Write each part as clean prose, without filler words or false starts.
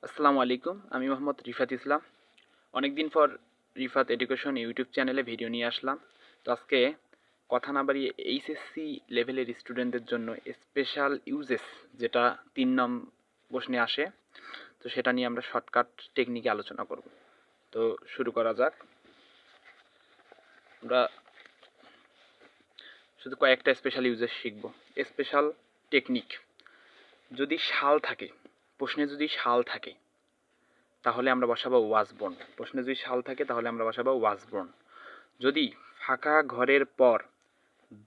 আসসালামু আলাইকুম। আমি মোহাম্মদ রিফাত ইসলাম। অনেকদিন পর রিফাত এডুকেশন ইউটিউব চ্যানেলে ভিডিও নিয়ে আসলাম। তো আজকে কথা না বাড়িয়ে এইচএসসি লেভেলের স্টুডেন্টদের জন্য স্পেশাল ইউজেস যেটা 3 নং প্রশ্নে আসে, তো সেটা নিয়ে আমরা শর্টকাট টেকনিকে আলোচনা করব। তো শুরু করা যাক। আমরা শুধু কয়েকটা স্পেশাল ইউজেস শিখব। স্পেশাল টেকনিক, যদি শাল থাকে, প্রশ্নে যদি শাল থাকে তাহলে আমরা বসাবো ওয়াজ বোর্ন। প্রশ্নে যদি শাল থাকে তাহলে আমরা বসাবো ওয়াজ বোর্ন। যদি ফাঁকা ঘরের পর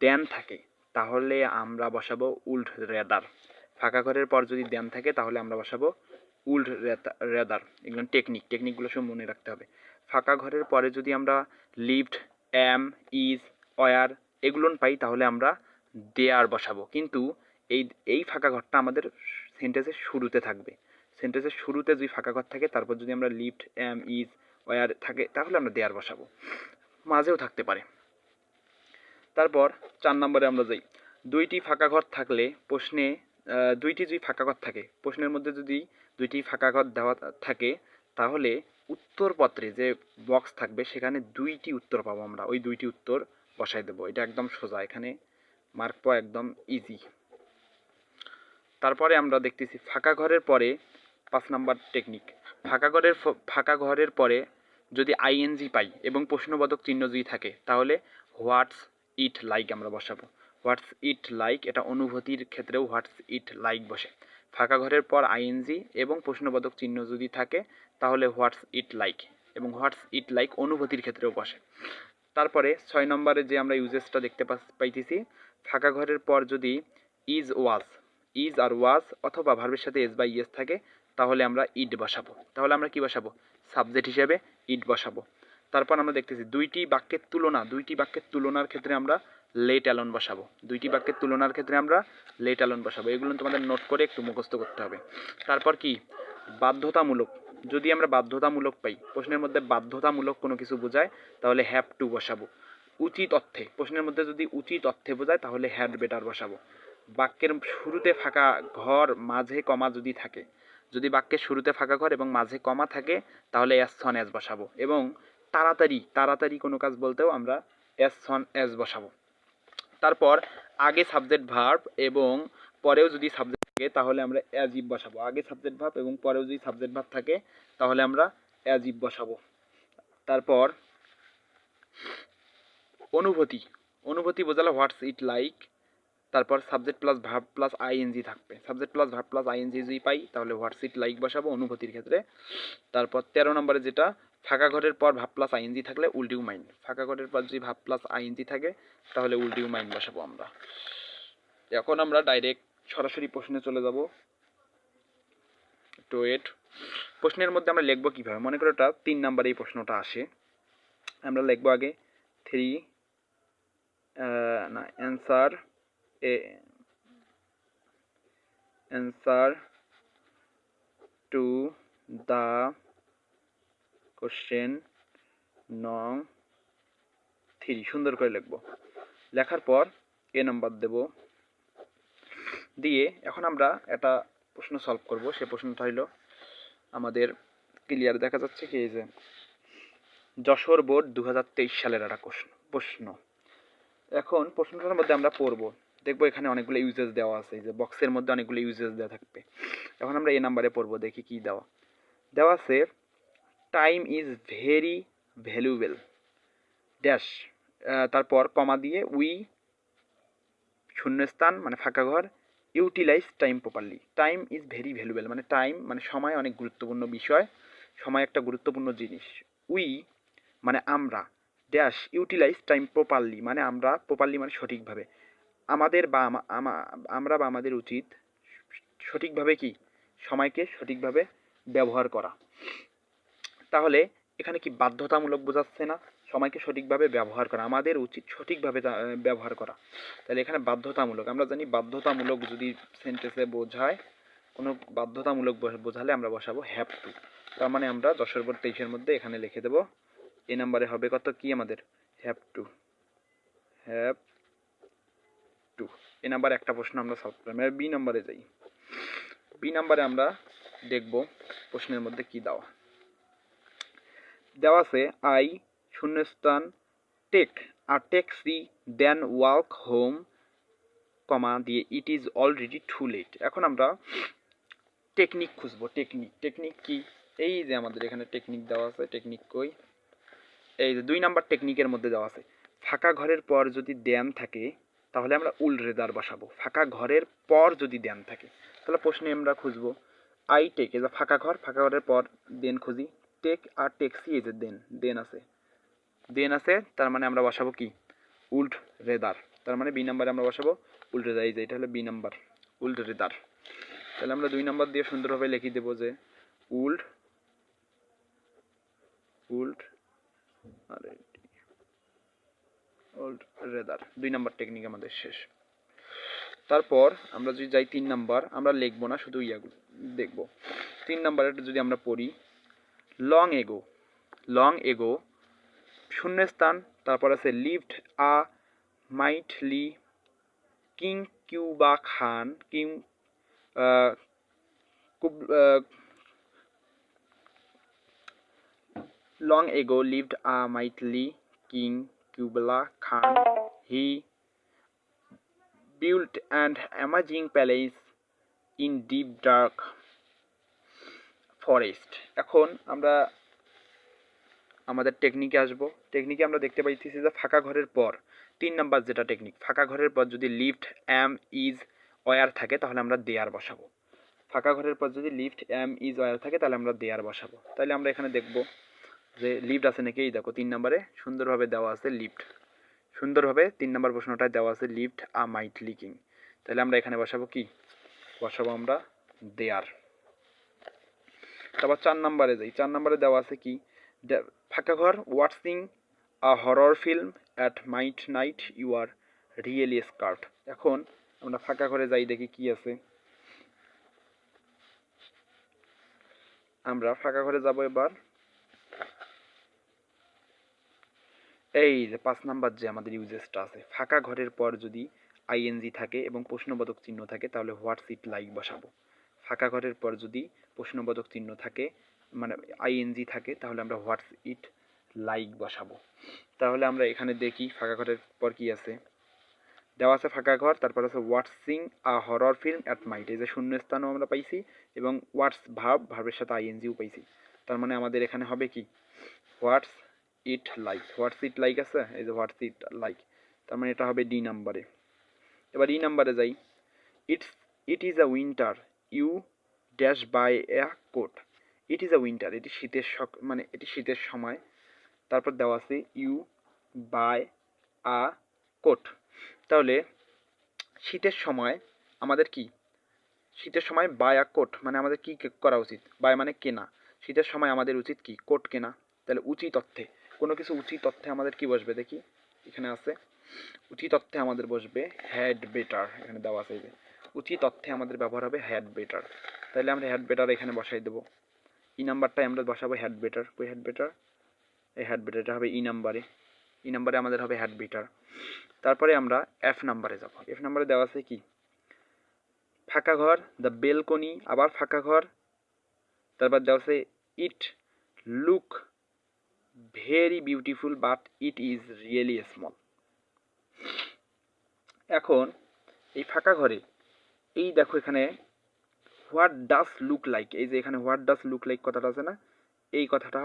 দেন থাকে তাহলে আমরা বসাবো উল্ড রেদার। ফাঁকা ঘরের পর যদি দেন থাকে তাহলে আমরা বসাবো উল্ড রেদার। এগুলো টেকনিকগুলো সব মনে রাখতে হবে। ফাঁকা ঘরের পরে যদি আমরা লিফট, এম, ইজ, ওয়ার এগুলো পাই তাহলে আমরা দেয়ার বসাবো। কিন্তু এই এই ফাঁকা ঘরটা আমাদের সেন্টেন্সের শুরুতে থাকবে। সেন্টেন্সের শুরুতে যদি ফাঁকা ঘর থাকে, তারপর যদি আমরা লিফট, এম, ইজ, ওয়ার থাকে তাহলে আমরা দেয়ার বসাবো। মাঝেও থাকতে পারে। তারপর 4 নম্বরে আমরা যাই। দুইটি ফাঁকা ঘর থাকলে প্রশ্নে দুইটি যদি ফাঁকা ঘর থাকে, প্রশ্নের মধ্যে যদি দুইটি ফাঁকা ঘর দেওয়া থাকে তাহলে উত্তরপত্রে যে বক্স থাকবে সেখানে দুইটি উত্তর পাবো আমরা। ওই দুইটি উত্তর বসাই দেবো। এটা একদম সোজা, এখানে মার্ক পাওয়া একদম ইজি। তারপরে আমরা দেখতেছি ফাঁকা ঘরের পরে 5 নাম্বার টেকনিক। ফাঁকা ঘরের পরে যদি আইএনজি পাই এবং প্রশ্নবোধক চিহ্ন যদি থাকে তাহলে হোয়াটস ইট লাইক আমরা বসাবো। হোয়াটস ইট লাইক, এটা অনুভূতির ক্ষেত্রেও হোয়াটস ইট লাইক বসে। ফাঁকা ঘরের পর আইএনজি এবং প্রশ্নবোধক চিহ্ন যদি থাকে তাহলে হোয়াটস ইট লাইক, এবং হোয়াটস ইট লাইক অনুভূতির ক্ষেত্রেও বসে। তারপরে 6 নম্বরে যে আমরা ইউজেসটা দেখতে পাইতেছি, ফাঁকা ঘরের পর যদি ইজ আর ওয়াজ অথবা ভার্বের সাথে এস বা ইয়েস থাকে তাহলে আমরা ইড বসাবো। তাহলে আমরা কি বসাবো? সাবজেক্ট হিসেবে ইড বসাবো। তারপর আমরা দেখতেছি দুইটি বাক্যের তুলনার ক্ষেত্রে আমরা লেট অ্যালোন বসাবো। লেট অ্যালোন বসাবো। এগুলো তোমাদের নোট করে একটু মুখস্থ করতে হবে। তারপর কি বাধ্যতামূলক, যদি আমরা বাধ্যতামূলক পাই, প্রশ্নের মধ্যে বাধ্যতামূলক কোনো কিছু বোঝায় তাহলে হ্যাভ টু বসাবো। উচিত অর্থে, প্রশ্নের মধ্যে যদি উচিত অর্থে বোঝায় তাহলে হ্যাড বেটার বসাবো। বাক্যের শুরুতে ফাঁকা ঘর মাঝে কমা যদি থাকে, যদি বাক্যের শুরুতে ফাঁকা ঘর এবং মাঝে কমা থাকে তাহলে অ্যাজ সন অ্যাজ বসাবো। এবং তাড়াতাড়ি কোনো কাজ বলতেও আমরা অ্যাজ সন অ্যাজ বসাবো। তারপর আগে সাবজেক্ট ভার্ব এবং পরেও যদি সাবজেক্ট থাকে তাহলে আমরা অ্যাজ ইফ বসাবো। আগে সাবজেক্ট ভার্ব এবং পরেও যদি সাবজেক্ট ভার্ব থাকে তাহলে আমরা অ্যাজ ইফ বসাবো। তারপর অনুভূতি বোঝালে হোয়াটস ইট লাইক। তারপর subject plus verb plus ING থাকবে। Subject plus verb plus ING যদি পাই তাহলে হোয়াটস ইট লাইক বসাবো অনুভূতির ক্ষেত্রে। তারপর 13 নম্বরে যেটা, ফাঁকা ঘরের পর ভার্ব প্লাস আইএনজি থাকলে উইল ইউ মাইন্ড। ফাঁকা ঘরের পর যদি ভার্ব প্লাস আইএনজি থাকে তাহলে উইল ইউ মাইন্ড বসাবো আমরা। এখন আমরা ডাইরেক্ট সরাসরি প্রশ্নে চলে যাব। তো প্রশ্নের মধ্যে আমরা লিখবো কীভাবে? মনে করো এটা 3 নম্বরে এই প্রশ্নটা আসে। আমরা লিখবো আগে অ্যান্সার টু দ্য কোশ্চেন নং 3 সুন্দর করে লিখবো। লেখার পর এ নাম্বার দেব, দিয়ে এখন আমরা একটা প্রশ্ন সলভ করব। সে প্রশ্নটা হইল আমাদের ক্লিয়ার দেখা যাচ্ছে কি, এই যে যশোর বোর্ড 2023 সালের একটা প্রশ্ন। এখন প্রশ্নটার মধ্যে আমরা পড়বো, দেখবো এখানে অনেকগুলো ইউজেস দেওয়া আছে, এই যে বক্সের মধ্যে অনেকগুলো ইউজেস দেওয়া থাকবে। এখন আমরা এই নাম্বারে পড়বো, দেখি কি দেওয়া আছে। Time is very valuable dash, তারপর কমা দিয়ে উই শূন্যস্থান মানে ফাঁকা ঘর utilize time properly. Time is very valuable মানে টাইম মানে সময় অনেক গুরুত্বপূর্ণ বিষয়, সময় একটা গুরুত্বপূর্ণ জিনিস। উই মানে আমরা, ড্যাশ ইউটিলাইজ টাইম প্রপারলি মানে আমরা, প্রপারলি মানে সঠিকভাবে। আমরা বা আমাদের উচিত সঠিকভাবে কি সময়কে সঠিকভাবে ব্যবহার করা। তাহলে এখানে কি বাধ্যতামূলক বোঝাচ্ছে না? সময়কে সঠিকভাবে ব্যবহার করা, আমাদের উচিত সঠিকভাবে ব্যবহার করা। তাহলে এখানে বাধ্যতামূলক, আমরা জানি বাধ্যতামূলক যদি সেন্টেন্সে বোঝায়, কোনো বাধ্যতামূলক বোঝালে আমরা বসাবো হ্যাভ টু। তার মানে আমরা 10 পর 23-এর মধ্যে এখানে লিখে দেবো এই নাম্বারে হবে কত কি আমাদের হ্যাভ টু। এই নাম্বার একটা প্রশ্ন আমরা সলভ করলাম। বি নাম্বারে যাই। বি নাম্বারে আমরা দেখব প্রশ্নের মধ্যে কি দেওয়া দেওয়া আছে। আই শূন্যস্থান take a taxi then walk home comma দিয়ে it is already too late. এখন আমরা টেকনিক খুঁজবো। টেকনিক কি? এই যে আমাদের এখানে টেকনিক দেওয়া আছে। টেকনিক কই? এই যে 2 নাম্বার টেকনিকের মধ্যে দেওয়া আছে, ফাঁকা ঘরের পর যদি দেন থাকে তাহলে আমরা উল রেদার বসাবো। ফাঁকা ঘরের পর যদি দেন থাকে তাহলে প্রশ্নে আমরা খুঁজবো আই টেক, এই যে ফাঁকা ঘর, ফাঁকা ঘরের পর দেন খুঁজি। টেক আর ট্যাক্সি, এই যে দেন আছে, তার মানে আমরা বসাবো কি? উল্ট রেদার। তার মানে বি নাম্বারে আমরা বসাবো উল্ট রেদার। এই যে এটা হলো বি নাম্বার, উল্ট রেদার। তাহলে আমরা 2 নাম্বার দিয়ে সুন্দরভাবে লিখে দেবো যে উল্ট রেদার। 2 নাম্বার টেকনিক আমাদের শেষ। তারপর আমরা যদি যাই 3 নাম্বার, আমরা লিখবো না, শুধু ইয়াগুলো দেখবো। 3 নাম্বারে যদি আমরা পড়ি লং এগো শূন্যস্থান, তারপর আছে lived a মাইটলি king Cuba Khan long ago lived a mighty king Kublai Khan. He built an amazing palace in deep dark forest. এখন আমরা আমাদের টেকনিকে আসবো। টেকনিকে আমরা দেখতে পাইতেছি যে ফাঁকা ঘরের পর 3 নাম্বার যেটা টেকনিক, ফাঁকা ঘরের পর যদি লিফট এম ইজ ওয়ার থাকে তাহলে আমরা দেয়ার বসাবো। ফাঁকা ঘরের পর যদি লিফট এম ইজ ওয়ার থাকে তাহলে আমরা দেয়ার বসাবো। তাহলে আমরা এখানে দেখবো যে লিফট আছে নাকি। এই দেখো 3 নাম্বারে সুন্দরভাবে দেওয়া আছে লিফট। সুন্দরভাবে 3 নাম্বার প্রশ্নটায় দেওয়া আছে লিফট আ মাইটলি কিং। তাহলে আমরা এখানে বসাবো কি? বসাবো আমরা দেয়ার। তারপর 4 নাম্বারে যাই। 4 নাম্বারে দেওয়া আছে কি? ফাঁকা ঘর watching a horror film at midnight you are really scared. এখন আমরা ফাঁকা ঘরে যাই, দেখি কি আছে। আমরা ফাঁকা ঘরে যাব এবার। এই যে 5 নাম্বার যে আমাদের ইউজেসটা আছে, ফাঁকা ঘরের পর যদি আইএনজি থাকে এবং প্রশ্নবোধক চিহ্ন থাকে তাহলে হোয়াটস ইট লাইক বসাবো। ফাঁকা ঘরের পর যদি প্রশ্নবোধক চিহ্ন থাকে মানে আইএনজি থাকে তাহলে আমরা হোয়াটস ইট লাইক বসাবো। তাহলে আমরা এখানে দেখি ফাঁকা ঘরের পর কি আছে। দেওয়া আছে ফাঁকা ঘর, তারপর আছে watching a horror film at night. এই যে শূন্যস্থানও আমরা পাইছি এবং ওয়াটস ভার্বের সাথে আইএনজিও পাইছি। তার মানে আমাদের এখানে হবে কি? হোয়াটস ইট লাইক আছে, এই যে হোয়াটস ইট লাইক, তার মানে এটা হবে ডি নাম্বারে। এবার ই নাম্বারে যাই। It is a winter you dash buy a coat. It is a winter, এটি শীতের মানে এটি শীতের সময়। তারপর দেওয়া আছে ইউ বাই আ কোট। তাহলে শীতের সময় আমাদের কি? শীতের সময় বাই আ কোট মানে আমাদের কি করা উচিত? বাই মানে কেনা। শীতের সময় আমাদের উচিত কি? কোট কেনা। তাহলে উচিত অর্থে কোনো কিছু উচিত অর্থে আমাদের কি বসবে দেখি। এখানে আছে উচিত অর্থে আমাদের বসবে হ্যাড বেটার। এখানে দেওয়া আছে যে উচিত অর্থে আমাদের ব্যবহার হবে হ্যাড বেটার। তাহলে আমরা হ্যাড বেটার এখানে বসাই দেবো। ই নাম্বারটাই আমরা বসাবো হ্যাড বেটার। কই হ্যাড বেটার? এই হ্যাড বেটার, এটা হবে ই নাম্বারে। ই নাম্বারে আমাদের হবে হ্যাড বেটার। তারপরে আমরা এফ নাম্বারে যাব। এফ নাম্বারে দেওয়া আছে কি? ফাঁকা ঘর দ্য বেলকনি, আবার ফাঁকা ঘর, তারপর দেওয়া আছে ইট look very beautiful but it is really small. এখন এই ফাঁকা ঘরে এই দেখো এখানে হোয়াট ডাস লুক লাইক, এই যে এখানে হোয়াট ডাস লুক লাইক কথাটা আছে না, এই কথাটা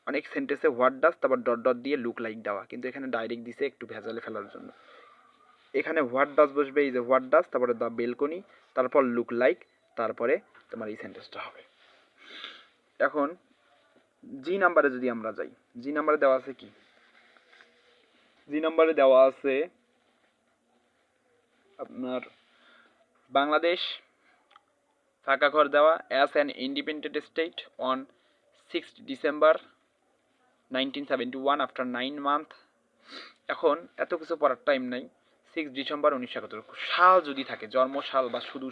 অনেক সেন্টেন্সে হোয়াট ডাস তারপর ডট ডট দিয়ে লুক লাইক দেওয়া, কিন্তু এখানে ডাইরেক্ট দিছে একটু ভেজালে ফেলার জন্য। এখানে হোয়াট ডাস বসবে, এই যে হোয়াট ডাস, তারপরে দ্য বেলকনি, তারপর লুক লাইক, তারপরে তোমার এই সেন্টেন্সটা হবে। এখন জি নাম্বারে যদি আমরা যাই, জি নাম্বারে দেওয়া আছে কি? জি নাম্বারে দেওয়া আছে আপনার বাংলাদেশ ফাঁকা ঘর দেওয়া as an independent state on 6 December 1971 after 9 month. এখন এত কিছু পড়ার টাইম নাই। 6 ডিসেম্বর 1971 সাল যদি থাকে, জন্মসাল বা শুধু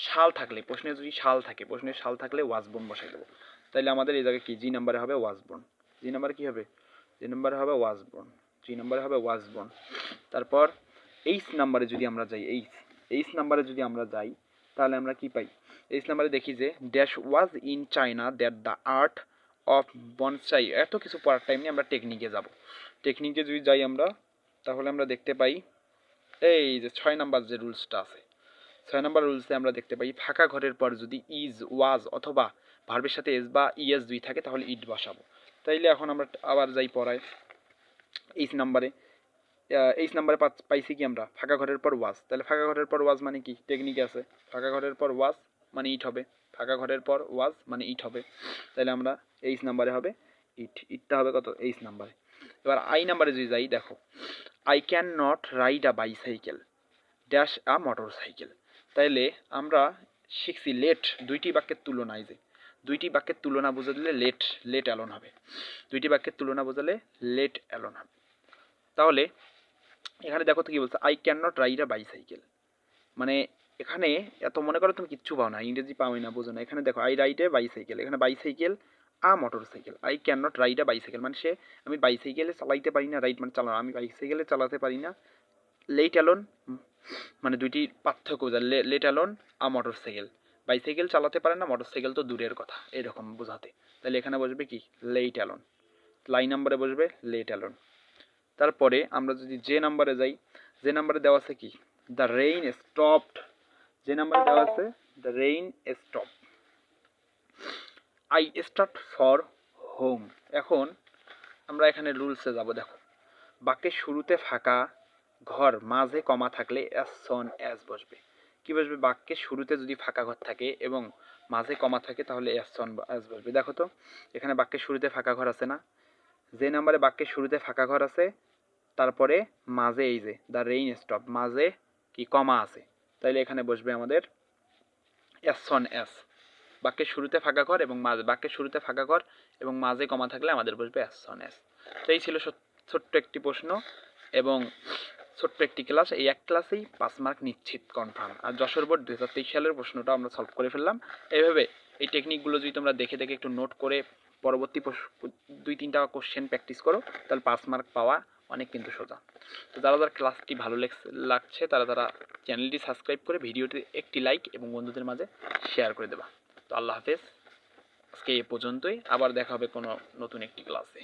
সাল থাকলে, প্রশ্নে যদি সাল থাকে, প্রশ্নের সাল থাকলে ওয়াজবন বসাই দেবো। তাইলে আমাদের এই জায়গায় কি? জি নাম্বারে হবে ওয়াজবন। জি নাম্বারে কি হবে? জি নাম্বারে হবে ওয়াজবন। জি নাম্বারে হবে ওয়াজবন। তারপর এইচ নাম্বারে যদি আমরা যাই, এইচ নাম্বারে যদি আমরা যাই তাহলে আমরা কি পাই? 23 নম্বরে দেখি যে dash was in China that the art of bonsai. এত কিছু পড়ার টাইম নিয়ে আমরা টেকনিকে যাব। টেকনিকে যদি যাই আমরা, তাহলে আমরা দেখতে পাই এই যে 6 নাম্বার যে রুলসটা আছে, 6 নাম্বার রুলসে আমরা দেখতে পাই ফাঁকা ঘরের পর যদি ইজ, ওয়াজ অথবা ভার্বের সাথে এস বা ইএস দুই থাকে তাহলে ইট বসাবো। তাইলে এখন আমরা আবার যাই পড়ায় 23 নাম্বারে। 23 নাম্বারে পাইছি কি আমরা ফাঁকা ঘরের পর ওয়াজ। তাহলে ফাঁকা ঘরের পর ওয়াজ মানে কি? টেকনিকে আছে ফাঁকা ঘরের পর ওয়াজ মানে ইট হবে, ফাঁকা ঘরের পর ওয়াজ মানে ইট হবে। তাহলে আমরা 23 নাম্বারে হবে ইট, ইটটা হবে কত? 23 নাম্বারে। এবার আই নাম্বারে যদি যাই, দেখো I can not write a bicycle dash a motor cycle. তাইলে আমরা শিখছি লেট, দুইটি বাক্যের তুলনায় যে দুইটি বাক্যের তুলনা বুঝে দিলে লেট, লেট অ্যালোন হবে। দুইটি বাক্যের তুলনা বোঝালে লেট অ্যালোন হবে। তাহলে এখানে দেখো তো কি বলছে, I can not write a bicycle, মানে এখানে এত মনে করো তুমি কিচ্ছু পাও না, ইংরেজি পাওই না, বোঝো না। এখানে দেখো আই রাইড এ বাইসাইকেল, এখানে bicycle a motor cycle. I can not write a bicycle মানে সে, আমি বাইসাইকেলে চালাইতে পারি না, রাইড মানে চালানো, আমি বাইসাইকেলে চালাতে পারি না। লেট অ্যালোন মানে দুইটি পার্থক্য বোঝায়, লেট অ্যালোন আ মোটর সাইকেল, বাইসাইকেল চালাতে পারে না, মোটর সাইকেল তো দূরের কথা, এরকম বোঝাতে। তাহলে এখানে বসবে কি? Let alone. লাইন নাম্বারে বসবে লেট অ্যালোন। তারপরে আমরা যদি যে নাম্বারে যাই, যে নাম্বারে দেওয়া আছে কি? The rain stopped. যে নাম্বারে দেওয়া আছে the rain stop. I start for home. এখন আমরা এখানে রুলসে যাব। দেখো বাক্যের শুরুতে ফাঁকা ঘর মাঝে কমা থাকলে অ্যাজ সন অ্যাজ বসবে। কি বসবে? বাক্যের শুরুতে যদি ফাঁকা ঘর থাকে এবং মাঝে কমা থাকে তাহলে অ্যাজ সন অ্যাজ বসবে। দেখো তো এখানে বাক্যের শুরুতে ফাঁকা ঘর আছে না? যে নাম্বারে বাক্যের শুরুতে ফাঁকা ঘর আছে, তারপরে মাঝে এই যে দ্য রেইন স্টপ, মাঝে কি কমা আছে, তাইলে এখানে বসবে আমাদের অ্যাজ সন অ্যাজ। বাক্যের শুরুতে ফাঁকা ঘর এবং মাঝে, বাক্যের শুরুতে ফাঁকা ঘর এবং মাঝে কমা থাকলে আমাদের বসবে অ্যাজ সন অ্যাজ। তো এই ছিল ছোট্ট একটি প্রশ্ন এবং ছোট্ট একটি ক্লাস। এই এক ক্লাসেই 5 মার্ক নিশ্চিত কনফার্ম। আর যশোর বোর্ড 2023 সালের প্রশ্নটা আমরা সলভ করে ফেললাম। এইভাবে এই টেকনিকগুলো যদি তোমরা দেখে দেখে একটু নোট করে পরবর্তী 2-3টা কোশ্চেন প্র্যাকটিস করো, তাহলে 5 মার্ক পাওয়া অনেক কিন্তু সোজা। তো যারা যারা ক্লাসটি ভালো লাগছে তারা তারা চ্যানেলটি সাবস্ক্রাইব করে ভিডিওটি একটি লাইক এবং বন্ধুদের মাঝে শেয়ার করে দেবা। তো আল্লাহ হাফেজ, আজকে এ পর্যন্তই, আবার দেখা হবে কোনো নতুন একটি ক্লাসে।